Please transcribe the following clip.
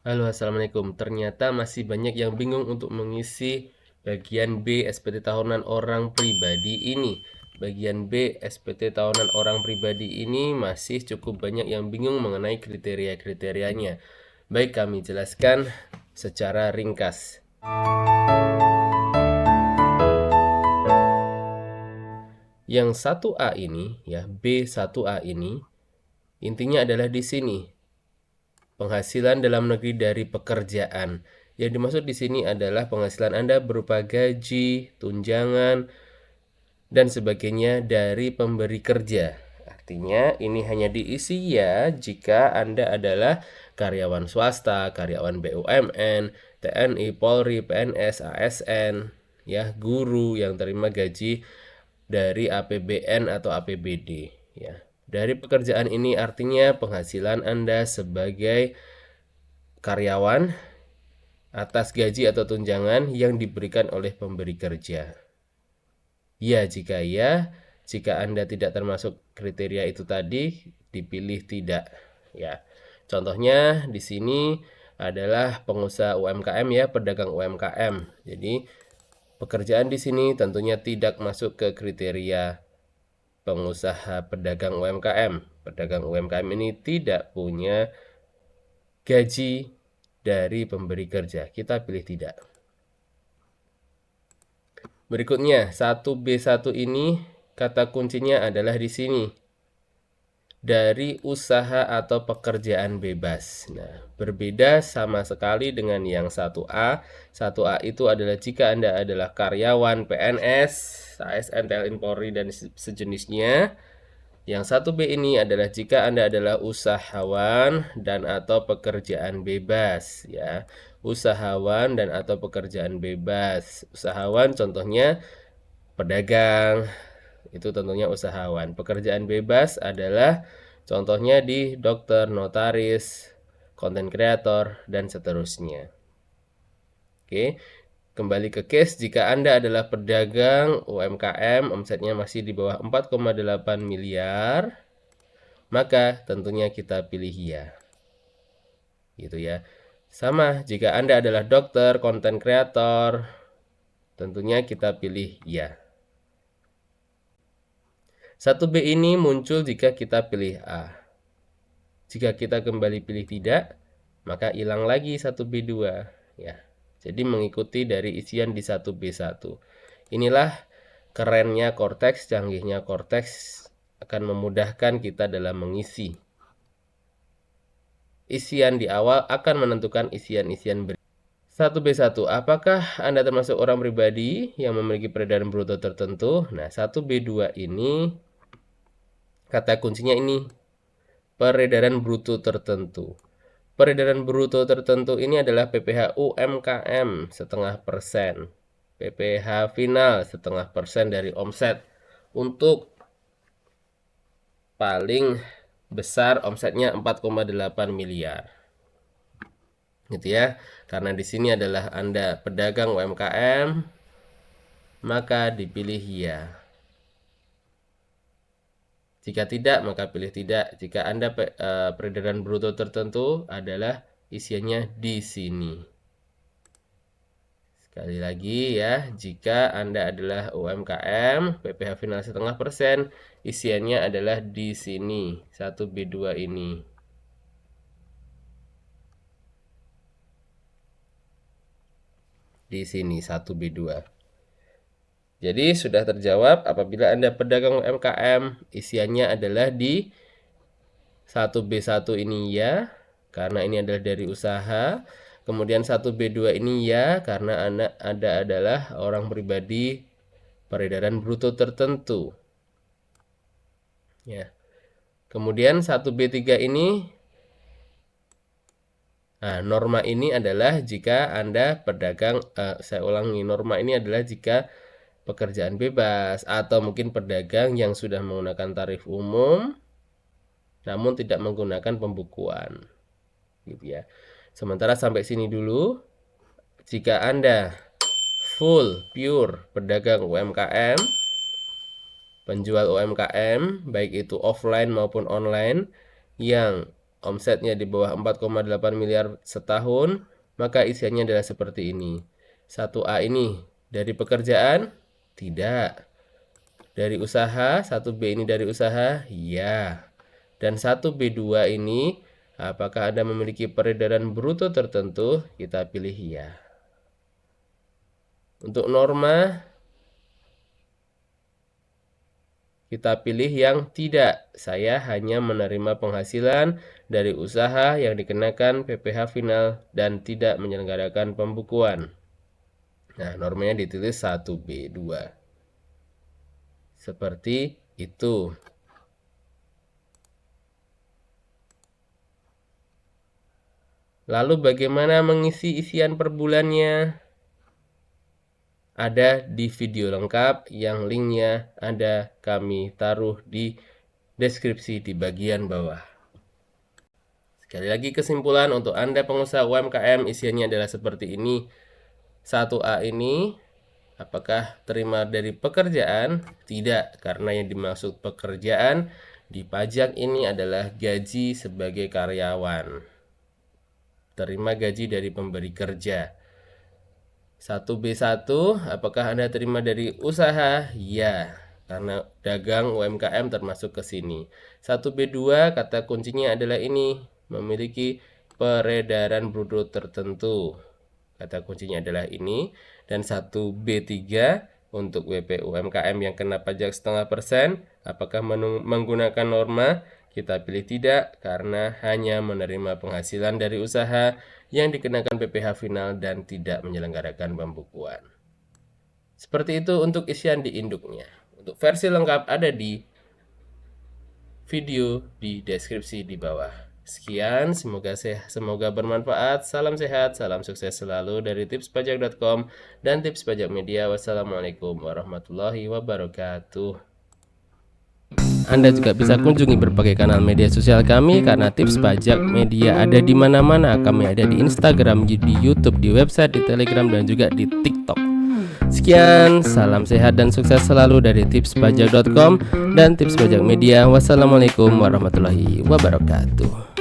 Halo, Assalamualaikum. Ternyata masih banyak yang bingung untuk mengisi bagian B SPT tahunan orang pribadi ini. Bagian B SPT tahunan orang pribadi ini masih cukup banyak yang bingung mengenai kriteria-kriterianya. Baik, kami jelaskan secara ringkas. Yang 1A ini, ya, B1A ini, intinya adalah di sini. Penghasilan dalam negeri dari pekerjaan. Yang dimaksud di sini adalah penghasilan Anda berupa gaji, tunjangan, dan sebagainya dari pemberi kerja. Artinya ini hanya diisi ya jika Anda adalah karyawan swasta, karyawan BUMN, TNI, Polri, PNS, ASN, ya, guru yang terima gaji dari APBN atau APBD, ya. Dari pekerjaan ini artinya penghasilan Anda sebagai karyawan atas gaji atau tunjangan yang diberikan oleh pemberi kerja. Ya, jika ya, jika Anda tidak termasuk kriteria itu tadi, dipilih tidak, ya. Contohnya di sini adalah pengusaha UMKM, ya, pedagang UMKM. Jadi pekerjaan di sini tentunya tidak masuk ke kriteria pengusaha pedagang UMKM. Pedagang UMKM ini tidak punya gaji dari pemberi kerja. Kita pilih tidak. Berikutnya, 1B1 ini kata kuncinya adalah di sini. Dari usaha atau pekerjaan bebas. Nah, berbeda sama sekali dengan yang 1A. 1A itu adalah jika Anda adalah karyawan PNS, ASN, TNI, Polri, dan sejenisnya. Yang 1B ini adalah jika Anda adalah usahawan dan atau pekerjaan bebas, ya. Usahawan dan atau pekerjaan bebas. Usahawan contohnya pedagang, itu tentunya usahawan. Pekerjaan bebas adalah contohnya di dokter, notaris, konten kreator, dan seterusnya. Oke. Kembali ke case, jika Anda adalah pedagang UMKM, omsetnya masih di bawah 4,8 miliar, maka tentunya kita pilih ya. Gitu ya. Sama, jika Anda adalah dokter, konten kreator, tentunya kita pilih ya. 1B ini muncul jika kita pilih A. Jika kita kembali pilih tidak, maka hilang lagi 1B2, ya. Jadi mengikuti dari isian di 1B1. Inilah kerennya Cortex, canggihnya Cortex, akan memudahkan kita dalam mengisi. Isian di awal akan menentukan isian-isian berikut. 1B1, apakah Anda termasuk orang pribadi yang memiliki peredaran bruto tertentu? Nah, 1B2 ini kata kuncinya ini, peredaran bruto tertentu. Peredaran bruto tertentu ini adalah PPh UMKM setengah persen, PPh final setengah persen dari omset. Untuk paling besar omsetnya 4,8 miliar. Gitu ya. Karena di sini adalah Anda pedagang UMKM, maka dipilih ya. Jika tidak, maka pilih tidak. Jika Anda peredaran bruto tertentu adalah isiannya di sini. Sekali lagi ya, jika Anda adalah UMKM, PPh final setengah persen, isiannya adalah di sini, 1B2 ini. Di sini 1B2. Jadi sudah terjawab, apabila Anda pedagang UMKM, isiannya adalah di 1B1 ini ya, karena ini adalah dari usaha. Kemudian 1B2 ini ya, karena Anda adalah orang pribadi peredaran bruto tertentu. Ya. Kemudian 1B3 ini, nah, norma ini adalah jika Anda pedagang, saya ulangi, norma ini adalah jika pekerjaan bebas atau mungkin pedagang yang sudah menggunakan tarif umum namun tidak menggunakan pembukuan, gitu ya. Sementara sampai sini dulu. Jika Anda full pure pedagang UMKM, penjual UMKM baik itu offline maupun online yang omsetnya di bawah 4,8 miliar setahun, maka isiannya adalah seperti ini. 1A ini dari pekerjaan? Tidak. Dari usaha? 1B ini dari usaha? Ya. Dan 1B2 ini, apakah Anda memiliki peredaran bruto tertentu? Kita pilih ya. Untuk norma, kita pilih yang tidak. Saya hanya menerima penghasilan dari usaha yang dikenakan PPh final dan tidak menyelenggarakan pembukuan. Nah, normanya ditulis 1B2. Seperti itu. Lalu bagaimana mengisi isian per bulannya? Ada di video lengkap yang linknya ada kami taruh di deskripsi di bagian bawah. Sekali lagi kesimpulan untuk Anda pengusaha UMKM isiannya adalah seperti ini. 1A ini apakah terima dari pekerjaan? Tidak, karena yang dimaksud pekerjaan di pajak ini adalah gaji sebagai karyawan. Terima gaji dari pemberi kerja. 1B1, apakah Anda terima dari usaha? Ya, karena dagang UMKM termasuk ke sini. 1B2, kata kuncinya adalah ini, memiliki peredaran bruto tertentu. Kata kuncinya adalah ini. Dan 1B3, untuk WP UMKM yang kena pajak 0,5%, apakah menggunakan norma? Kita pilih tidak, karena hanya menerima penghasilan dari usaha yang dikenakan PPh final dan tidak menyelenggarakan pembukuan. Seperti itu untuk isian di induknya. Untuk versi lengkap ada di video di deskripsi di bawah. Sekian, semoga bermanfaat. Salam sehat, salam sukses selalu dari tipspajak.com dan Tips Pajak Media. Wassalamualaikum warahmatullahi wabarakatuh. Anda juga bisa kunjungi berbagai kanal media sosial kami karena Tips Pajak Media ada di mana-mana. Kami ada di Instagram, di YouTube, di website, di Telegram, dan juga di TikTok. Sekian, salam sehat dan sukses selalu dari tipspajak.com dan Tips Pajak Media. Wassalamualaikum warahmatullahi wabarakatuh.